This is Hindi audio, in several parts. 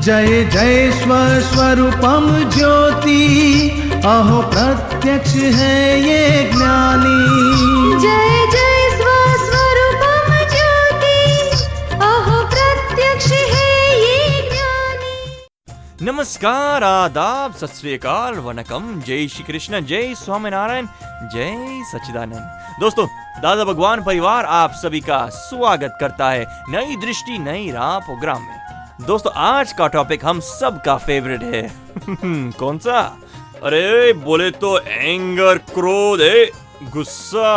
जय जय स्वस्वरूपम ज्योति, अहो प्रत्यक्ष है ये ज्ञानी। जय जय स्वस्वरूपम ज्योति, अहो प्रत्यक्ष है ये ज्ञानी। नमस्कार, आदाब, सत श्री अकाल, वनकम, जय श्री कृष्ण, जय स्वामीनारायण, जय सच्चिदानंद। दोस्तों, दादा भगवान परिवार आप सभी का स्वागत करता है नई दृष्टि नई राह प्रोग्राम में। दोस्तों, आज का टॉपिक हम सब का फेवरेट है। कौन सा? अरे बोले तो एंगर, क्रोध है, गुस्सा।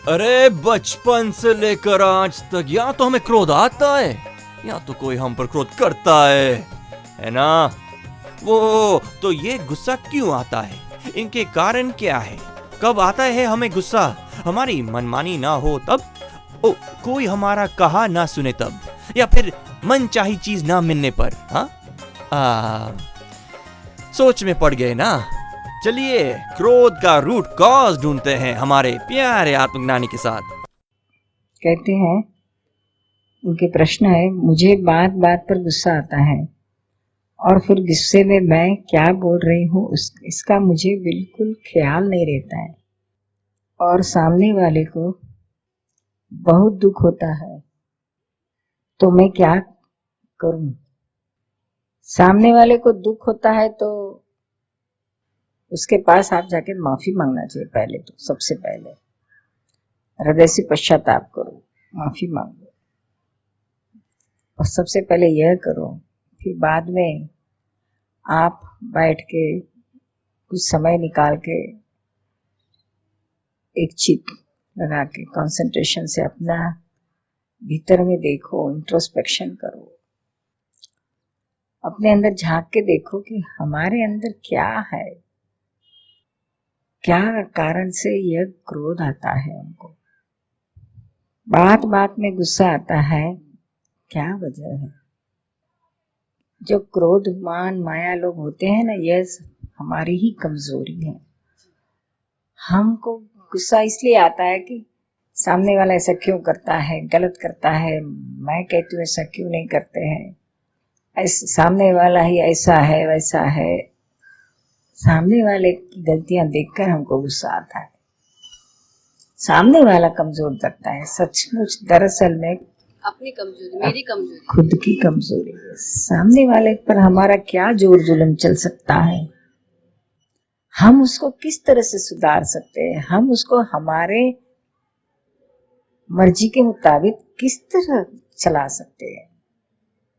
अरे बचपन से लेकर आज तक या तो हमें क्रोध आता है या तो कोई हम पर क्रोध करता है ना? वो तो ये गुस्सा क्यों आता है? इनके कारण क्या है? कब आता है हमें गुस्सा? हमारी मनमानी ना हो तब, कोई हमारा कहा ना सुने तब, या फिर मन चाही चीज ना मिलने पर। सोच में पड़ गए ना? चलिए क्रोध का रूट कॉज ढूंढते हैं हमारे प्यारे आत्मज्ञानी के साथ। कहते हैं, उनके प्रश्न है, मुझे बात बात पर गुस्सा आता है और फिर गुस्से में मैं क्या बोल रही हूँ इसका मुझे बिल्कुल ख्याल नहीं रहता है और सामने वाले को बहुत दुख होता है, तो मैं क्या करूं? सामने वाले को दुख होता है तो उसके पास आप जाके माफी मांगना चाहिए। पहले तो सबसे पहले हृदय से पश्चाताप करो, माफी मांगो, और सबसे पहले यह करो। फिर बाद में आप बैठ के कुछ समय निकाल के एक चिप लगा के कंसंट्रेशन से अपना भीतर में देखो, इंट्रोस्पेक्शन करो, अपने अंदर झांक के देखो कि हमारे अंदर क्या है, क्या कारण से यह क्रोध आता है, हमको बात बात में गुस्सा आता है, क्या वजह है? जो क्रोध मान माया लोग होते हैं ना, यह हमारी ही कमजोरी है। हमको गुस्सा इसलिए आता है कि सामने वाला ऐसा क्यों करता है, गलत करता है, मैं कहती हूँ ऐसा क्यों नहीं करते हैं, ऐसा सामने वाला ही ऐसा है वैसा है। सामने वाले की गलतियां देखकर हमको गुस्सा आता है, सामने वाला कमजोर लगता है। सचमुच दरअसल में अपनी कमजोरी, मेरी कमजोरी, खुद की कमजोरी है। सामने वाले पर हमारा क्या जोर जुल्म चल सकता है? हम उसको किस तरह से सुधार सकते हैं? हम उसको हमारे मर्जी के मुताबिक किस तरह चला सकते हैं?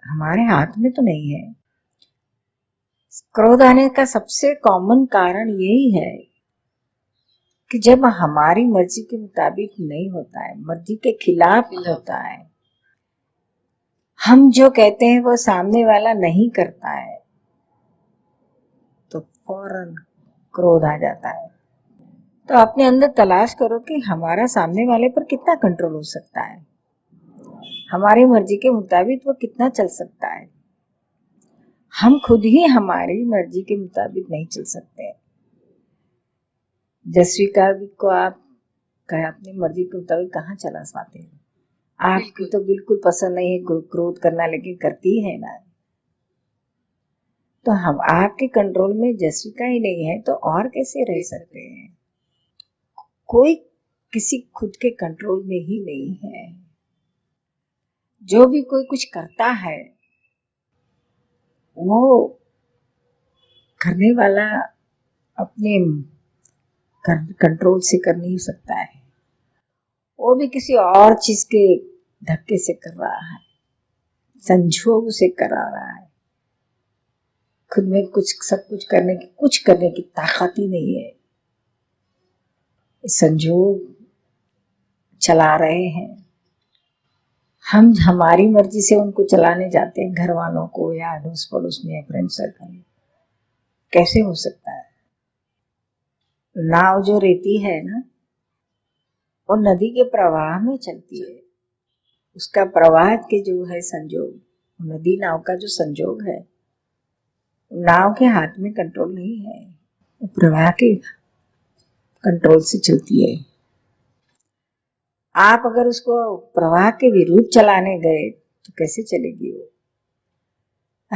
हमारे हाथ में तो नहीं है। क्रोध आने का सबसे कॉमन कारण यही है कि जब हमारी मर्जी के मुताबिक नहीं होता है, मर्जी के खिलाफ होता है, हम जो कहते हैं वो सामने वाला नहीं करता है, तो फौरन क्रोध आ जाता है। तो अपने अंदर तलाश करो कि हमारा सामने वाले पर कितना कंट्रोल हो सकता है, हमारी मर्जी के मुताबिक वो कितना चल सकता है। हम खुद ही हमारी मर्जी के मुताबिक नहीं चल सकते। जस्विका को आप अपनी मर्जी के मुताबिक कहाँ चला पाते हैं? आपकी तो बिल्कुल पसंद नहीं है क्रोध करना, लेकिन करती है ना। तो हम आपके कंट्रोल में जस्विका ही नहीं है तो और कैसे रह सकते हैं? कोई किसी खुद के कंट्रोल में ही नहीं है। जो भी कोई कुछ करता है वो करने वाला अपने कंट्रोल से कर नहीं सकता है, वो भी किसी और चीज के धक्के से कर रहा है, संजोग से करा रहा है। खुद में सब कुछ करने की ताकत ही नहीं है। संजोग चला रहे हैं, हम हमारी मर्जी से उनको चलाने जाते हैं, घर वालों को या अड़ोस पड़ोस में या फ्रेंड सर्कल में। कैसे हो सकता है? नाव जो रहती है ना, वो नदी के प्रवाह में चलती है। उसका प्रवाह के जो है संजोग, नदी नाव का जो संजोग है, नाव के हाथ में कंट्रोल नहीं है, वो प्रवाह के कंट्रोल से चलती है। आप अगर उसको प्रवाह के विरुद्ध चलाने गए तो कैसे चलेगी वो?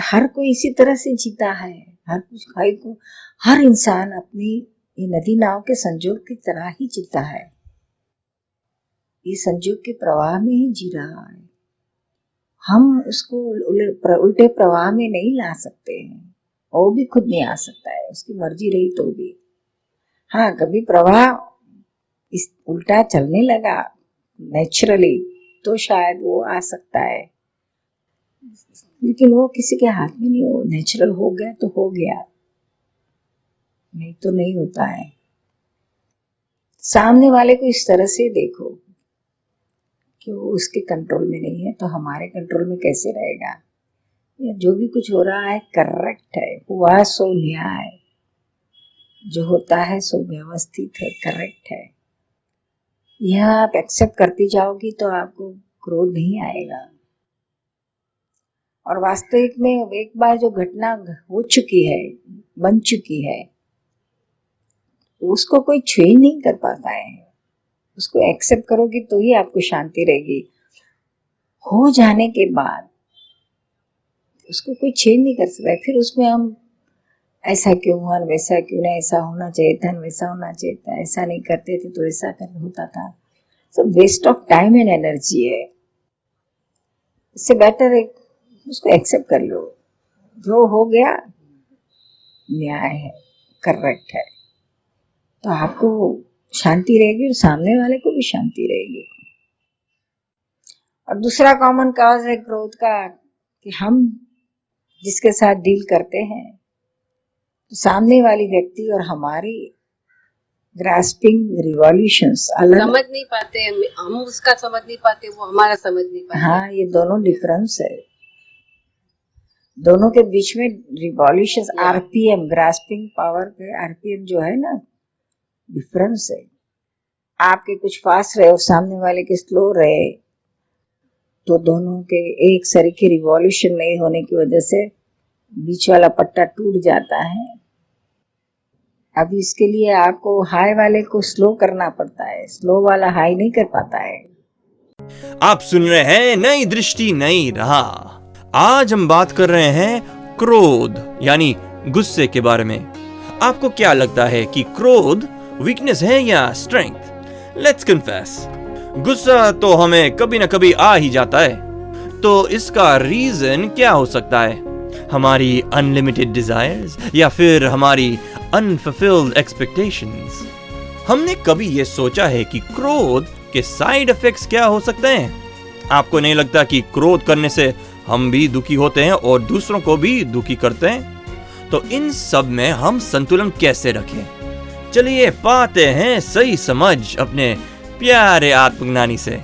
हर कोई इसी तरह से जीता है, हर कुछ खाई को, हर इंसान अपनी ये नदी नाव के संजोग की तरह ही जीता है, ये संजोग के प्रवाह में ही जी रहा है। हम उसको उल्टे प्रवाह में नहीं ला सकते हैं, वो भी खुद नहीं आ सकता है, उसकी मर्जी रही तो भी। हाँ, कभी प्रवाह इस उल्टा चलने लगा नेचुरली तो शायद वो आ सकता है, लेकिन वो किसी के हाथ में नहीं, हो नेचुरल हो गया तो हो गया, नहीं तो नहीं होता है। सामने वाले को इस तरह से देखो कि वो उसके कंट्रोल में नहीं है, तो हमारे कंट्रोल में कैसे रहेगा। या जो भी कुछ हो रहा है करेक्ट है, हुआ सो न्याय, जो होता है सो व्यवस्थित है, करेक्ट है। यह आप एक्सेप्ट करती जाओगी तो आपको क्रोध नहीं आएगा। और वास्तविक में एक बार जो घटना हो चुकी है, बन चुकी है, उसको कोई छेड़ नहीं कर पाता है। उसको एक्सेप्ट करोगी तो ही आपको शांति रहेगी। हो जाने के बाद उसको कोई छेड़ नहीं कर सकता। फिर उसमें हम ऐसा क्यों हुआ, वैसा क्यों नहीं, ऐसा होना चाहिए था, वैसा होना चाहिए था, ऐसा नहीं करते थे तो ऐसा कर होता था। So waste of time and energy है। इससे बेटर है उसको एक्सेप्ट कर लो, जो हो गया न्याय है, करेक्ट है, तो आपको शांति रहेगी और सामने वाले को भी शांति रहेगी। और दूसरा कॉमन कॉज है क्रोध का कि हम जिसके साथ डील करते हैं तो सामने वाली व्यक्ति और हमारी ग्रास्पिंग रिवॉल्यूशंस अलग, समझ नहीं पाते, हम उसका समझ नहीं पाते, वो हमारा समझ नहीं पाते। हाँ, ये दोनों डिफरेंस है, दोनों के बीच में रिवॉल्यूशंस, आरपीएम, ग्रास्पिंग पावर के आरपीएम जो है ना, डिफरेंस है। आपके कुछ फास्ट रहे और सामने वाले के स्लो रहे तो दोनों के एक सरीखे रिवॉल्यूशन नहीं होने की वजह से बीच वाला पट्टा टूट जाता है। अब इसके लिए आपको हाई वाले को स्लो करना पड़ता है, स्लो वाला हाई नहीं कर पाता है। आप सुन रहे हैं नई दृष्टि नई राह। आज हम बात कर रहे हैं क्रोध यानी गुस्से के बारे में। आपको क्या लगता है कि क्रोध वीकनेस है या स्ट्रेंथ? लेट्स कन्फेस, गुस्सा तो हमें कभी ना कभी आ ही जाता है, तो इसका रीजन क्या हो सकता है? हमारी अनलिमिटेड डिजायर्स या फिर हमारी अनफुलफिल्ड एक्सपेक्टेशंस? हमने कभी ये सोचा है कि क्रोध के साइड इफेक्ट्स क्या हो सकते हैं? आपको नहीं लगता कि क्रोध करने से हम भी दुखी होते हैं और दूसरों को भी दुखी करते हैं? तो इन सब में हम संतुलन कैसे रखें? चलिए पाते हैं सही समझ अपने प्यारे आत्मज्ञानी से।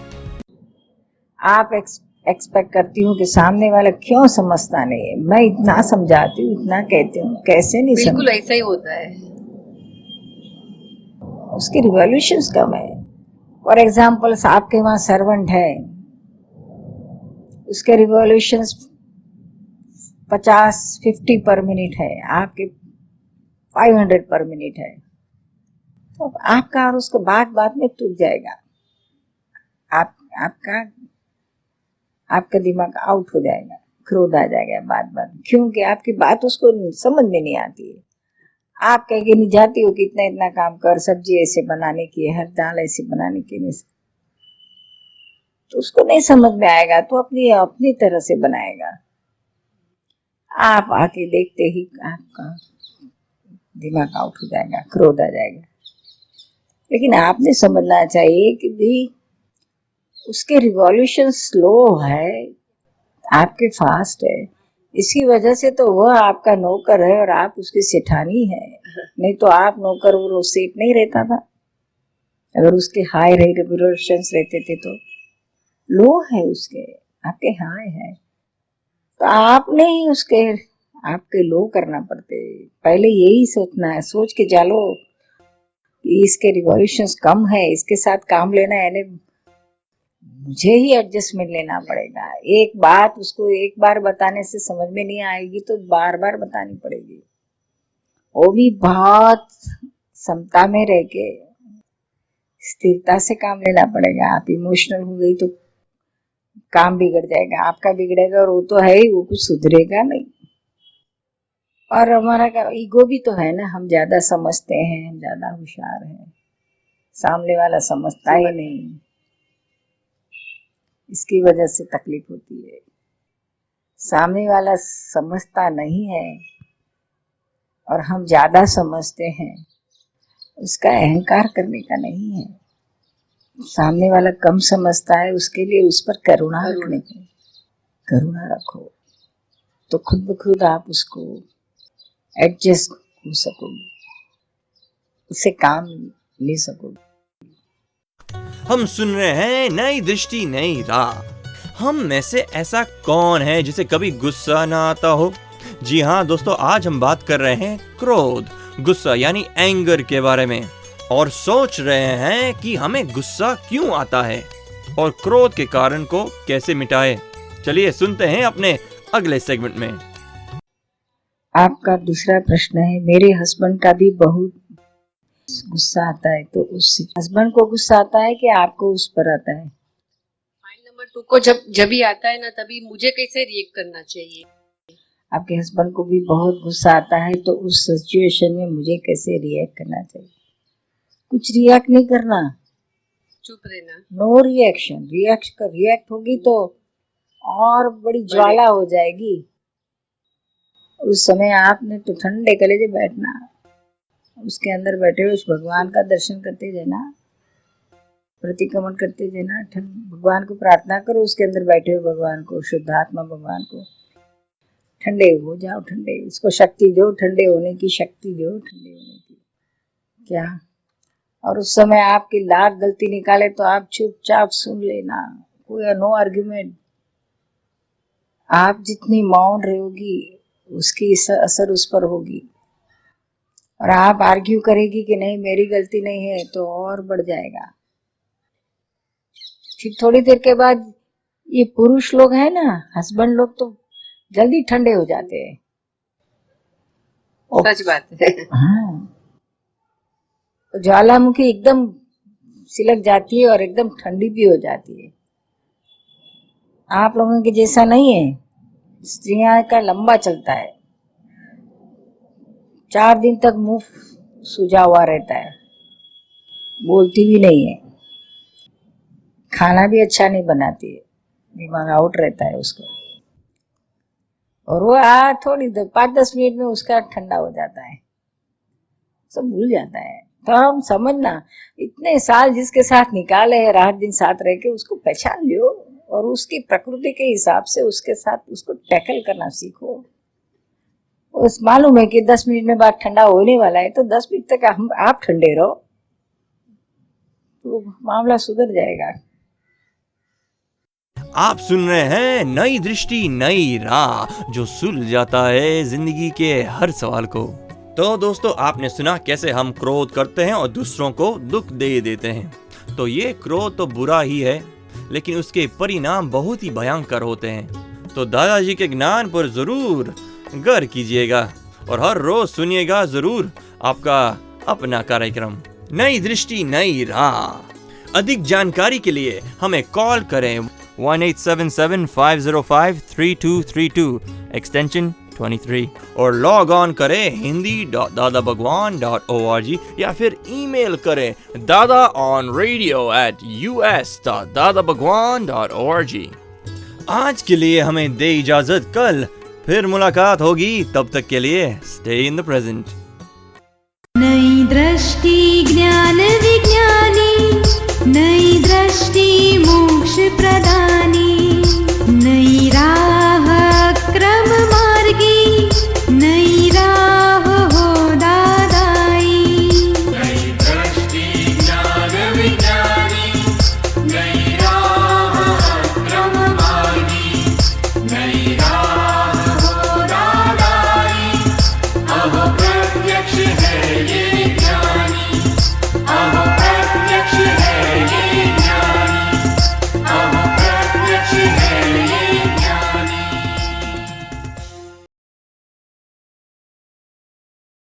आप एक्सपेक्ट करती हूँ कि सामने वाला क्यों समझता नहीं है, मैं इतना समझाती हूँ, इतना कहती हूँ, कैसे नहीं समझ। बिल्कुल ऐसा ही होता है। उसकी रिवॉल्यूशंस कम है। फॉर एग्जाम्पल, आपके वहां सर्वेंट है, उसके रिवॉल्यूशंस 50 पर मिनट है, आपके 500 पर मिनट है, तो आपका और उसको बात बात में टूट जाएगा। आपका दिमाग आउट हो जाएगा, क्रोध आ जाएगा बात बात, क्योंकि आपकी बात उसको समझ में नहीं आती है। आप कह के नहीं जाती हो कि इतना इतना काम कर, सब्जी ऐसे बनाने की है, हर दाल ऐसे बनाने की है, तो उसको नहीं समझ में आएगा, तो अपनी तरह से बनाएगा। आप आके देखते ही आपका दिमाग आउट हो जाएगा, क्रोध आ जाएगा। लेकिन आपने समझना चाहिए कि भी उसके रिवॉल्यूशन स्लो है, आपके फास्ट है, इसकी वजह से तो वह आपका नौकर है और आप उसकी सेठानी है। नहीं तो आप नौकर और वो सेठ नहीं रहता था। अगर उसके हाई रिवॉल्यूशंस रहते थे तो लो है उसके, आपके हाई है, तो आपने ही आपके लो करना पड़ते। पहले यही सोचना है, सोच के जालो कि इसके रिवॉल्यूशंस कम है, इसके साथ काम लेना है, यानी मुझे ही एडजस्टमेंट लेना पड़ेगा। एक बात उसको एक बार बताने से समझ में नहीं आएगी तो बार बार बतानी पड़ेगी, वो भी बहुत समता में रह के स्थिरता से काम लेना पड़ेगा। आप इमोशनल हो गई तो काम बिगड़ जाएगा, आपका बिगड़ेगा, और वो तो है ही, वो कुछ सुधरेगा नहीं। और हमारा ईगो भी तो है ना, हम ज्यादा समझते हैं, हम ज्यादा होशियार हैं, सामने वाला समझता ही नहीं, इसकी वजह से तकलीफ होती है। सामने वाला समझता नहीं है और हम ज्यादा समझते हैं, उसका अहंकार करने का नहीं है। सामने वाला कम समझता है, उसके लिए उस पर करुणा रखने का, करुणा रखो तो खुद ब खुद आप उसको एडजस्ट हो सकोगे, उससे काम ले सकोगे। हम सुन रहे हैं नई दृष्टि नई राह। हम में से ऐसा कौन है जिसे कभी गुस्सा ना आता हो? जी हाँ दोस्तों, आज हम बात कर रहे हैं क्रोध, गुस्सा यानी एंगर के बारे में, और सोच रहे हैं कि हमें गुस्सा क्यों आता है और क्रोध के कारण को कैसे मिटाए। चलिए सुनते हैं अपने अगले सेगमेंट में। आपका दूसरा प्रश्न है, मेरे हस्बैंड का भी बहुत गुस्सा आता है, तो उस हस्बैंड को गुस्सा आता है कि आपको उस पर आता है? पॉइंट नंबर 2 को जब भी आता है ना, तभी मुझे कैसे रिएक्ट करना चाहिए? आपके हस्बैंड को भी बहुत गुस्सा आता है, तो उस सिचुएशन में मुझे कैसे रिएक्ट करना चाहिए? कुछ रिएक्ट नहीं करना, चुप रहना, नो रिएक्शन। रिएक्ट होगी तो और बड़ी ज्वाला हो जाएगी। उस समय आपने तो ठंडे कलेजे बैठना, उसके अंदर बैठे हुए उस भगवान का दर्शन करते जाना, प्रतिक्रमण करते जाना, भगवान को प्रार्थना करो, उसके अंदर बैठे हुए भगवान को, शुद्धात्मा भगवान को, ठंडे हो जाओ, ठंडे, इसको शक्ति दो, ठंडे होने की शक्ति दो, ठंडे होने की। क्या? और उस समय आपकी लाख गलती निकाले तो आप चुपचाप सुन लेना, कोई नो आर्ग्यूमेंट। आप जितनी मौन रहोगी उसकी असर उस पर होगी, और आप आर्ग्यू करेगी कि नहीं मेरी गलती नहीं है, तो और बढ़ जाएगा। फिर थोड़ी देर के बाद ये पुरुष लोग हैं ना, हस्बैंड लोग, तो जल्दी ठंडे हो जाते हैं। सच बात है। हाँ, ज्वालामुखी एकदम सिलक जाती है और एकदम ठंडी भी हो जाती है। आप लोगों के जैसा नहीं है, स्त्रियां का लंबा चलता है, 4 दिन तक मुंह सूजा हुआ रहता है, बोलती भी नहीं है, खाना भी अच्छा नहीं बनाती है, दिमाग आउट रहता है उसको, और वो थोड़ी देर 5-10 मिनट में उसका ठंडा हो जाता है, सब भूल जाता है। तो हम समझना, इतने साल जिसके साथ निकाले हैं, रात दिन साथ रह के, उसको पहचान लो और उसकी प्रकृति के हिसाब से उसके साथ उसको टैकल करना सीखो। उस मालूम है कि 10 मिनट में बाद ठंडा होने वाला है, तो 10 मिनट तक आप ठंडे रहो, तो मामला सुधर जाएगा। आप सुन रहे हैं नई दृष्टि नई राह, जो सुलझ जाता है जिंदगी के हर सवाल को। तो दोस्तों, आपने सुना कैसे हम क्रोध करते हैं और दूसरों को दुख दे देते हैं। तो ये क्रोध तो बुरा ही है, लेकिन उसके परिणाम बहुत ही भयंकर होते हैं। तो दादाजी के ज्ञान पर जरूर गौर कीजिएगा और हर रोज सुनिएगा जरूर आपका अपना कार्यक्रम नई दृष्टि नई राह। अधिक जानकारी के लिए हमें कॉल करें 1877-505-3232 एक्सटेंशन 23, और लॉग ऑन करें hindi.dadabhagwan.org या फिर ईमेल करें dadaonradio@us.dadabhagwan.org। आज के लिए हमें दे इजाजत, कल फिर मुलाकात होगी, तब तक के लिए स्टे इन द प्रेजेंट। नई दृष्टि ज्ञान विज्ञानी, नई दृष्टि मोक्ष प्रदानी, नई राह